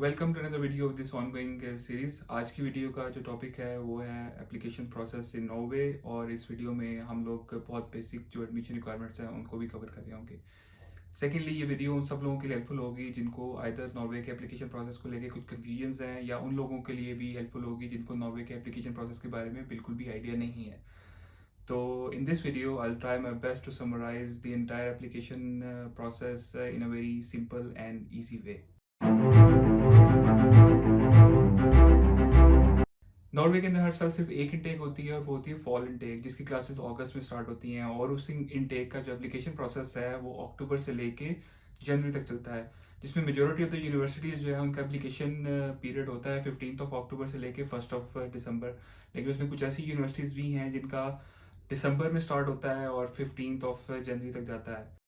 Welcome to another video of this ongoing series. आज की video का जो टॉपिक है वो है एप्लीकेशन प्रोसेस इन नॉर्वे, और इस वीडियो में हम लोग बहुत बेसिक जो एडमिशन रिक्वायरमेंट्स हैं उनको भी कवर कर रहे होंगे। सेकेंडली, ये वीडियो उन सब लोगों के लिए हेल्पफुल होगी जिनको आइदर नॉर्वे के एप्लीकेशन प्रोसेस को लेकर कुछ कन्फ्यूजन्स हैं, या उन लोगों के लिए भी हेल्पफुल होगी जिनको नॉर्वे के एप्लीकेशन प्रोसेस के बारे में बिल्कुल भी आइडिया नहीं है। तो in this video I will try my best to summarise the entire application process in a very simple and easy way. Norway के अंदर हर साल सिर्फ एक इनटेक होती है, और वो होती है फॉल इनटेक, जिसकी क्लासेस अगस्त में स्टार्ट होती हैं। और उस इनटेक का जो एप्लीकेशन प्रोसेस है वो अक्टूबर से लेके जनवरी तक चलता है, जिसमें मेजोरिटी ऑफ द यूनिवर्सिटीज़ जो है उनका एप्लीकेशन पीरियड होता है 15 अक्टूबर से लेके 1 दिसंबर। लेकिन उसमें कुछ ऐसी यूनिवर्सिटीज़ भी हैं जिनका दिसंबर में स्टार्ट होता है और 15 जनवरी तक जाता है।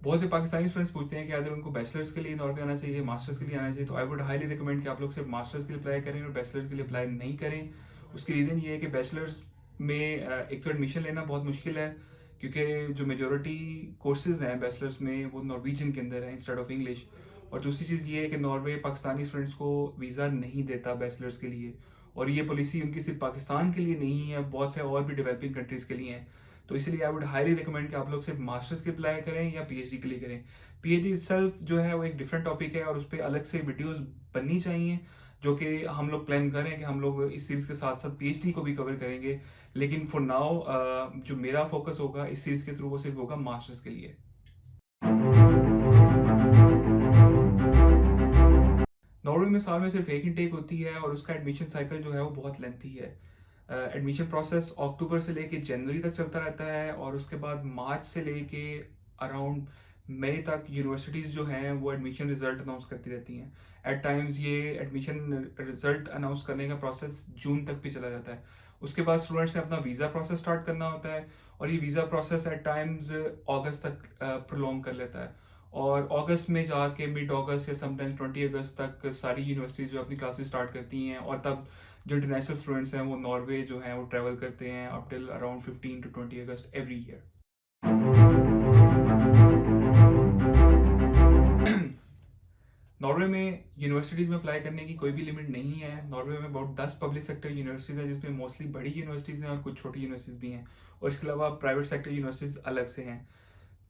बहुत से पाकिस्तानी स्टूडेंट्स पूछते हैं कि अगर उनको बैचलर्स के लिए नॉर्वे आना चाहिए, मास्टर्स के लिए आना चाहिए, तो आई वुड हाईली रिकमेंड कि आप लोग सिर्फ मास्टर्स के लिए अप्लाई करें और बैचलर्स के लिए अप्लाई नहीं करें। उसकी रीज़न ये है कि बैचलर्स में एक तो एडमिशन लेना बहुत मुश्किल है, क्योंकि जो मेजोरिटी कोर्सेज हैं बैचलर्स में वो नॉर्वेजियन के अंदर है इंस्टेड ऑफ इंग्लिश। और दूसरी चीज़ ये है कि नॉर्वे पाकिस्तानी स्टूडेंट्स को वीज़ा नहीं देता बैचलर्स के लिए, और ये पॉलिसी उनकी सिर्फ पाकिस्तान के लिए नहीं है, बहुत से और भी डेवलपिंग कंट्रीज़ के लिए है। तो इसलिए आई वुड हाईली रिकमेंड कि आप लोग सिर्फ मास्टर्स के अप्लाई करें या पीएचडी के लिए करें। पीएचडी इटसेल्फ जो है वो एक डिफरेंट टॉपिक है, और उस पर अलग से वीडियोस बननी चाहिए, जो कि हम लोग प्लान करें कि हम लोग इस सीरीज के साथ साथ पीएचडी को भी कवर करेंगे। लेकिन फॉर नाउ जो मेरा फोकस होगा इस सीरीज के थ्रू वो सिर्फ होगा मास्टर्स के लिए। नॉर्वे में साल में सिर्फ एक इनटेक होती है, और उसका एडमिशन साइकिल जो है वो बहुत लेंथी है। एडमिशन प्रोसेस अक्टूबर से लेके जनवरी तक चलता रहता है, और उसके बाद मार्च से लेके अराउंड मई तक यूनिवर्सिटीज़ जो हैं वो एडमिशन रिजल्ट अनाउंस करती रहती हैं। एट टाइम्स ये एडमिशन रिजल्ट अनाउंस करने का प्रोसेस जून तक भी चला जाता है। उसके बाद स्टूडेंट्स ने अपना वीज़ा प्रोसेस स्टार्ट करना होता है, और ये वीज़ा प्रोसेस एट टाइम्स अगस्त तक प्रोलॉन्ग कर लेता है। और अगस्त में जाके मिड अगस्त या समटाइम 20 अगस्त तक सारी यूनिवर्सिटीज़ जो अपनी क्लासेस स्टार्ट करती हैं, और तब जो इंटरनेशनल स्टूडेंट्स हैं वो नॉर्वे जो हैं वो ट्रैवल करते हैं up till around 15 to 20 August every year. Norway में यूनिवर्सिटीज़ में अप्लाई करने की कोई भी लिमिट नहीं है। नॉर्वे में अबाउट 10 पब्लिक सेक्टर यूनिवर्सिटीज़ हैं, जिसमें मोस्टली बड़ी यूनिवर्सिटीज़ हैं और कुछ छोटी यूनिवर्सिटीज़ भी हैं, और इसके अलावा प्राइवेट सेक्टर यूनिवर्सिटीज़ अलग से हैं।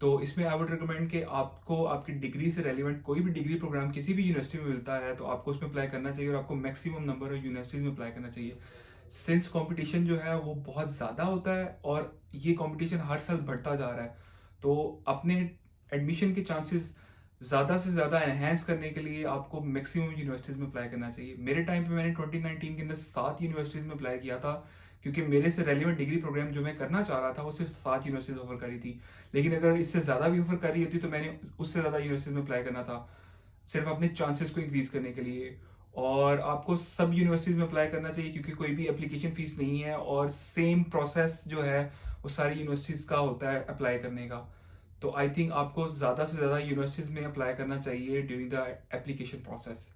तो इसमें आई वुड रिकमेंड कि आपको आपकी डिग्री से रेलिवेंट कोई भी डिग्री प्रोग्राम किसी भी यूनिवर्सिटी में मिलता है तो आपको उसमें अप्लाई करना चाहिए, और आपको मैक्सिमम नंबर ऑफ यूनिवर्सिटीज़ में अप्लाई करना चाहिए। सिंस कंपटीशन जो है वो बहुत ज़्यादा होता है, और ये कंपटीशन हर साल बढ़ता जा रहा है, तो अपने एडमिशन के चांसेस ज़्यादा से ज़्यादा एनहेंस करने के लिए आपको मैक्सिमम यूनिवर्सिटीज़ में अप्लाई करना चाहिए। मेरे टाइम पे मैंने 2019 के अंदर 7 यूनिवर्सिटीज़ में अप्लाई किया था, क्योंकि मेरे से रेलिवेंट डिग्री प्रोग्राम जो मैं करना चाह रहा था वो सिर्फ 7 यूनिवर्सिटीज़ ऑफर करी थी। लेकिन अगर इससे ज़्यादा भी ऑफर करी होती तो मैंने उससे ज़्यादा यूनिवर्सिटीज़ में अप्लाई करना था, सिर्फ अपने चांसेस को इंक्रीज करने के लिए। और आपको सब यूनिवर्सिटीज़ में अप्लाई करना चाहिए, क्योंकि कोई भी एप्लीकेशन फीस नहीं है, और सेम प्रोसेस जो है वो सारी यूनिवर्सिटीज़ का होता है अप्लाई करने का। तो आई थिंक आपको ज़्यादा से ज़्यादा यूनिवर्सिटीज़ में अप्लाई करना चाहिए during the application process.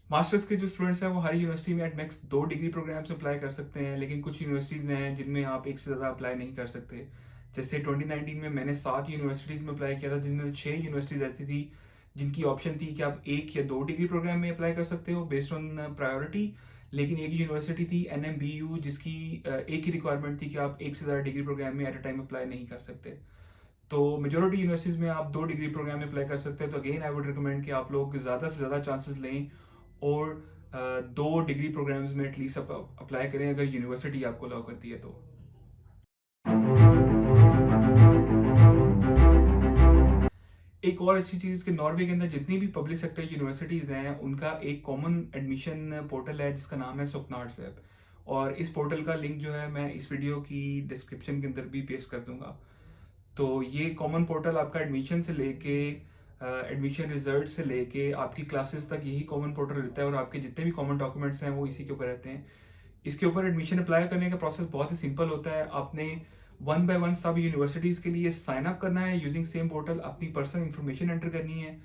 Masters के जो स्टूडेंट्स हैं वो हर यूनिवर्सिटी में at max 2 degree programmes apply कर सकते हैं, लेकिन कुछ यूनिवर्सिटीज़ हैं जिनमें आप एक से ज़्यादा अप्लाई नहीं कर सकते। जैसे 2019 में मैंने 7 यूनिवर्सिटीज़ में अप्लाई किया था, जिनमें 6 यूनिवर्सिटीज़ ऐसी थी जिनकी ऑप्शन थी कि आप 1 या 2 डिग्री प्रोग्राम में अप्लाई कर सकते हो बेस्ड ऑन प्रायोरिटी। लेकिन एक यूनिवर्सिटी थी NMBU, जिसकी एक ही रिक्वायरमेंट थी कि आप एक से ज़्यादा डिग्री प्रोग्राम में एट अ टाइम अप्लाई नहीं कर सकते। तो मेजोरिटी यूनिवर्सिटीज़ में आप 2 डिग्री प्रोग्राम में अप्लाई कर सकते हैं। तो अगेन आई वुड रिकमेंड कि आप लोग ज़्यादा से ज़्यादा चांसेस लें, और 2 डिग्री प्रोग्राम्स में एटलीस्ट अप्लाई करें अगर यूनिवर्सिटी आपको अलाउ करती है तो। एक और अच्छी चीज़ कि नॉर्वे के अंदर जितनी भी पब्लिक सेक्टर यूनिवर्सिटीज़ हैं उनका एक कॉमन एडमिशन पोर्टल है जिसका नाम है सुकनार्स वेब, और इस पोर्टल का लिंक जो है मैं इस वीडियो की डिस्क्रिप्शन के अंदर भी पेस्ट कर दूंगा। तो ये कॉमन पोर्टल आपका एडमिशन से लेके एडमिशन रिजल्ट से लेके आपकी क्लासेस तक यही कॉमन पोर्टल रहता है, और आपके जितने भी कॉमन डॉक्यूमेंट्स हैं वो इसी के ऊपर रहते हैं। इसके ऊपर एडमिशन अप्लाई करने का प्रोसेस बहुत ही सिंपल होता है। आपने 1 by 1 सब यूनिवर्सिटीज़ के लिए साइन अप करना है यूजिंग सेम पोर्टल, अपनी पर्सनल इन्फॉर्मेशन एंटर करनी है,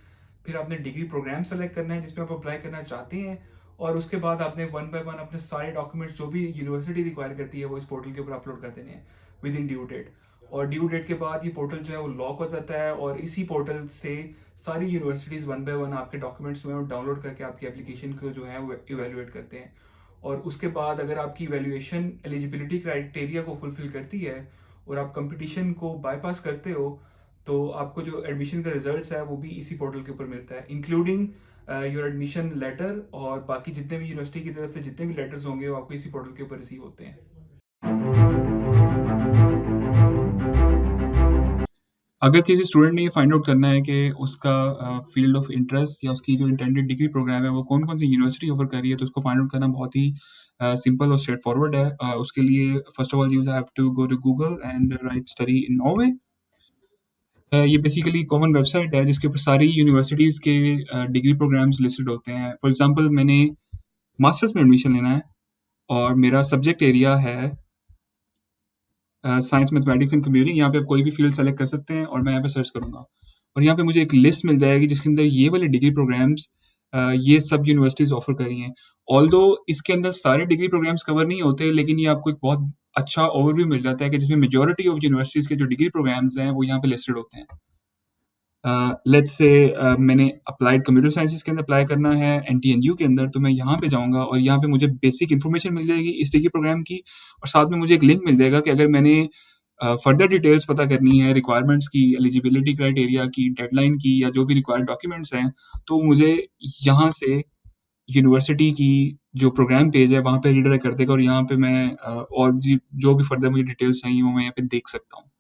फिर आपने डिग्री प्रोग्राम सेलेक्ट करना है जिसमें आप अप्लाई करना चाहते हैं, और उसके बाद आपने 1 by 1 अपने सारे डॉक्यूमेंट्स जो भी यूनिवर्सिटी रिक्वायर करती है वो इस पोर्टल के ऊपर अपलोड कर देने हैं। Within due date. और ड्यू डेट के बाद ये पोर्टल जो है वो लॉक हो जाता है, और इसी पोर्टल से सारी यूनिवर्सिटीज़ वन बाय वन आपके डॉक्यूमेंट्स जो हैं वो डाउनलोड करके आपकी एप्लीकेशन को जो है वो इवेलुएट करते हैं। और उसके बाद अगर आपकी इवेल्युएशन एलिजिबिलिटी क्राइटेरिया को फुलफिल करती है और आप कंपटीशन को बाईपास करते हो, तो आपको जो एडमिशन का रिजल्ट्स है वो भी इसी पोर्टल के ऊपर मिलता है, इंक्लूडिंग योर एडमिशन लेटर, और बाकी जितने भी यूनिवर्सिटी की तरफ से जितने भी लेटर्स होंगे वो आपको इसी पोर्टल के ऊपर रिसीव होते हैं। अगर किसी स्टूडेंट ने ये फाइंड आउट करना है कि उसका फील्ड ऑफ इंटरेस्ट या उसकी जो इंटेंडेड डिग्री प्रोग्राम है वो कौन कौन सी यूनिवर्सिटी ऑफर कर रही है, तो उसको फाइंड आउट करना बहुत ही सिंपल और स्ट्रेट फॉरवर्ड है। उसके लिए first of all you have to go to Google and write study in Norway. ये बेसिकली कॉमन वेबसाइट है जिसके ऊपर सारी यूनिवर्सिटीज़ के डिग्री प्रोग्राम्स लिस्टेड होते हैं। फॉर एग्जांपल मैंने मास्टर्स में एडमिशन लेना है और मेरा सब्जेक्ट एरिया है साइंस, मैथमेटिक्स एंड कंप्यूटिंग। यहाँ पे आप कोई भी फील्ड सेलेक्ट कर सकते हैं और मैं यहाँ पे सर्च करूँगा और यहाँ पे मुझे एक लिस्ट मिल जाएगी जिसके अंदर ये वाले डिग्री प्रोग्राम्स ये सब यूनिवर्सिटीज़ ऑफर कर रही हैं। ऑल्दो इसके अंदर सारे डिग्री प्रोग्राम्स कवर नहीं होते, लेकिन ये आपको एक बहुत अच्छा ओवरव्यू मिल जाता है कि जिसमें मेजॉरिटी ऑफ यूनिवर्सिटीज़ के जो डिग्री प्रोग्राम्स हैं वो यहाँ पे लिस्टेड होते हैं। लेट्स से मैंने अप्लाइड कंप्यूटर साइंसेस के अंदर अप्लाई करना है एनटीएनयू के अंदर, तो मैं यहाँ पे जाऊँगा और यहाँ पे मुझे बेसिक इन्फॉर्मेशन मिल जाएगी इस डिग्री प्रोग्राम की, और साथ में मुझे एक लिंक मिल जाएगा कि अगर मैंने फर्दर डिटेल्स पता करनी है, रिक्वायरमेंट्स की, एलिजिबिलिटी क्राइटेरिया की, डेडलाइन की, या जो भी रिक्वायर्ड डॉक्यूमेंट्स हैं, तो मुझे यहाँ से यूनिवर्सिटी की जो प्रोग्राम पेज है वहाँ पे रीडायरेक्ट कर देगा और यहाँ पे मैं और जो भी फर्दर मुझे डिटेल्स चाहिए वो मैं यहाँ पे देख सकता हूँ।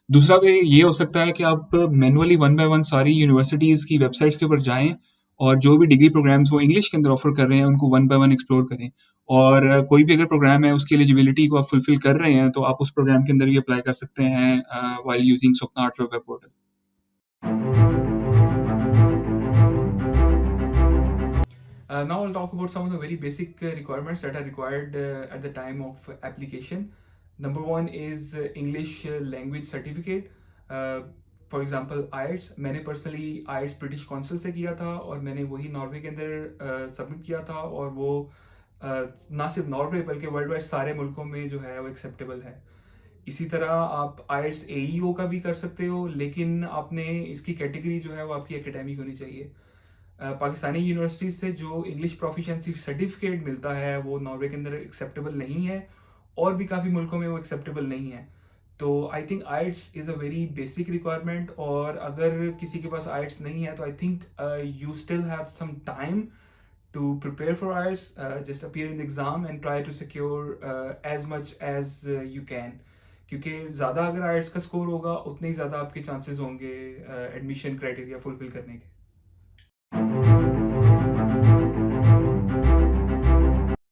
दूसरा वे ये हो सकता है कि आप मैनुअली वन बाय वन सारी यूनिवर्सिटीज़ की वेबसाइट्स के ऊपर जाएँ और जो भी डिग्री प्रोग्राम्स वो इंग्लिश के अंदर ऑफ़र कर रहे हैं, उनको वन बाय वन एक्सप्लोर करें। और कोई भी अगर प्रोग्राम है, उसकी एलिजिबिलिटी को आप फुलफ़िल कर रहे हैं, तो आप उस प्रोग्राम के अंदर भी अप्लाई कर सकते हैं while using Swapna arts web portal. Now I'll talk about some of the very basic requirements that are required at the time of application. Number one is English language certificate. For example IELTS, मैंने personally आयट्स British council से किया था और मैंने वही Norway के अंदर submit किया था, और वो ना सिर्फ नॉर्वे बल्कि वर्ल्ड वाइड सारे मुल्कों में जो है वो एक्सेप्टेबल है। इसी तरह आप आयट्स एईओ का भी कर सकते हो, लेकिन आपने इसकी कैटेगरी जो है वो आपकी एकेडमिक होनी चाहिए। पाकिस्तानी यूनिवर्सिटीज से जो इंग्लिश प्रोफिशिएंसी सर्टिफिकेट मिलता है वो नॉर्वे के अंदर एक्सेप्टेबल नहीं है, और भी काफ़ी मुल्कों में वो एक्सेप्टेबल नहीं है। तो I think IELTS is a very basic requirement, और अगर किसी के पास आइट्स नहीं है तो I think you still have some time to prepare for IELTS. Just appear in the exam and try to secure as much as you can, क्योंकि ज़्यादा अगर IELTS का स्कोर होगा उतने ही ज़्यादा आपके चांसेस होंगे एडमिशन क्राइटेरिया फुलफिल करने के।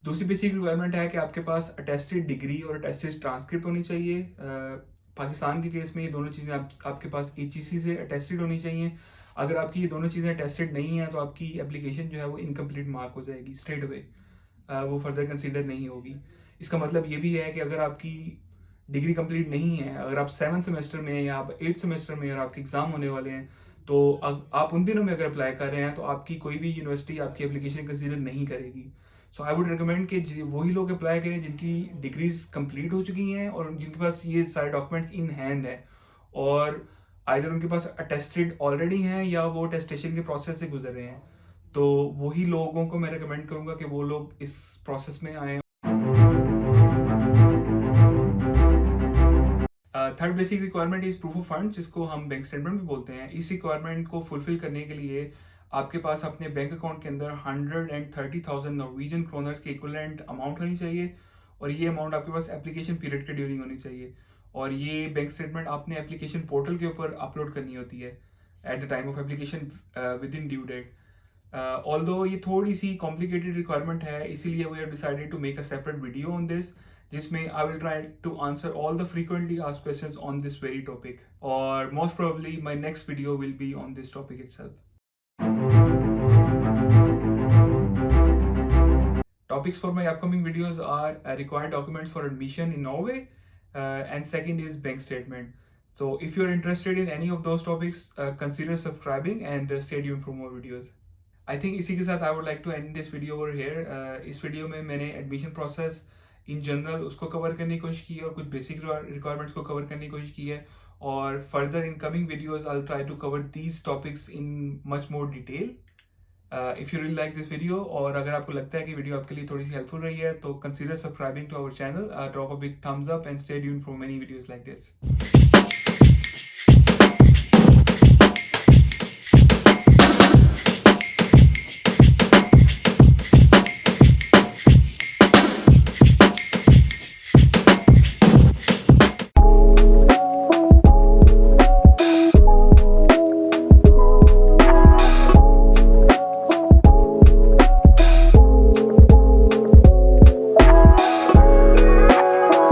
दूसरी बेसिक रिक्वायरमेंट है कि आपके पास अटेस्टेड डिग्री और अटेस्टेड ट्रांसक्रिप्ट होनी चाहिए। पाकिस्तान के केस में ये दोनों चीज़ें आपके पास एचईसी से अटेस्टेड होनी चाहिए। अगर आपकी ये दोनों चीज़ें अटेस्टेड नहीं है तो आपकी एप्लीकेशन जो है वो इनकम्प्लीट मार्क हो जाएगी स्ट्रेट अवे, वो फर्दर कंसीडर नहीं होगी। इसका मतलब ये भी है कि अगर आपकी डिग्री कंप्लीट नहीं है, अगर आप 7th सेमेस्टर में या आप 8th सेमेस्टर में और आपके एग्जाम होने वाले हैं, तो आप उन दिनों में अगर अप्लाई कर रहे हैं तो आपकी कोई भी यूनिवर्सिटी आपकी एप्लीकेशन कंसीडर नहीं करेगी। सो आई वुड रिकमेंड कि वही लोग अप्लाई करें जिनकी डिग्रीज कंप्लीट हो चुकी हैं और जिनके पास ये सारे डॉक्यूमेंट्स इन हैंड है, और आइदर उनके पास अटेस्टेड ऑलरेडी हैं या वो अटेस्टेशन के प्रोसेस से गुजर रहे हैं। तो वही लोगों को मैं रिकमेंड करूंगा कि वो लोग इस प्रोसेस में आए। Third basic requirement is proof of fund, जिसको हम बैंक स्टेटमेंट भी बोलते हैं। इस रिक्वायरमेंट को फुलफिल करने के लिए आपके पास अपने बैंक अकाउंट के अंदर 130,000 नॉर्वेजियन क्रोनर्स के इक्विवेलेंट अमाउंट होनी चाहिए, और ये अमाउंट आपके पास एप्लीकेशन पीरियड के ड्यूरिंग होनी चाहिए, और ये बैंक स्टेटमेंट आपने एप्लीकेशन पोर्टल के ऊपर अपलोड करनी होती है at the time of application within due date. Although ये थोड़ी सी कॉम्प्लिकेटेड रिक्वायरमेंट है, इसीलिए we have decided to make a separate video on this, जिसमें I will try to answer all the frequently asked questions on this very topic, और most probably my next video will be on this topic itself. Topics for my upcoming videos are required documents for admission in Norway, and second is bank statement. So if you're interested in any of those topics, consider subscribing and stay tuned for more videos. I think इसी के साथ I would like to end this video over here. इस वीडियो में मैंने admission process in general उसको cover करने की कोशिश की है और कुछ बेसिक रिक्वायरमेंट्स को कवर करने की कोशिश की है, और further in coming videos I try to cover these topics in much more detail. If you really like this video, और अगर आपको लगता है कि वीडियो आपके लिए थोड़ी सी हेल्पफुल रही है, तो consider subscribing to our channel, drop a big thumbs up and stay tuned for many videos like this.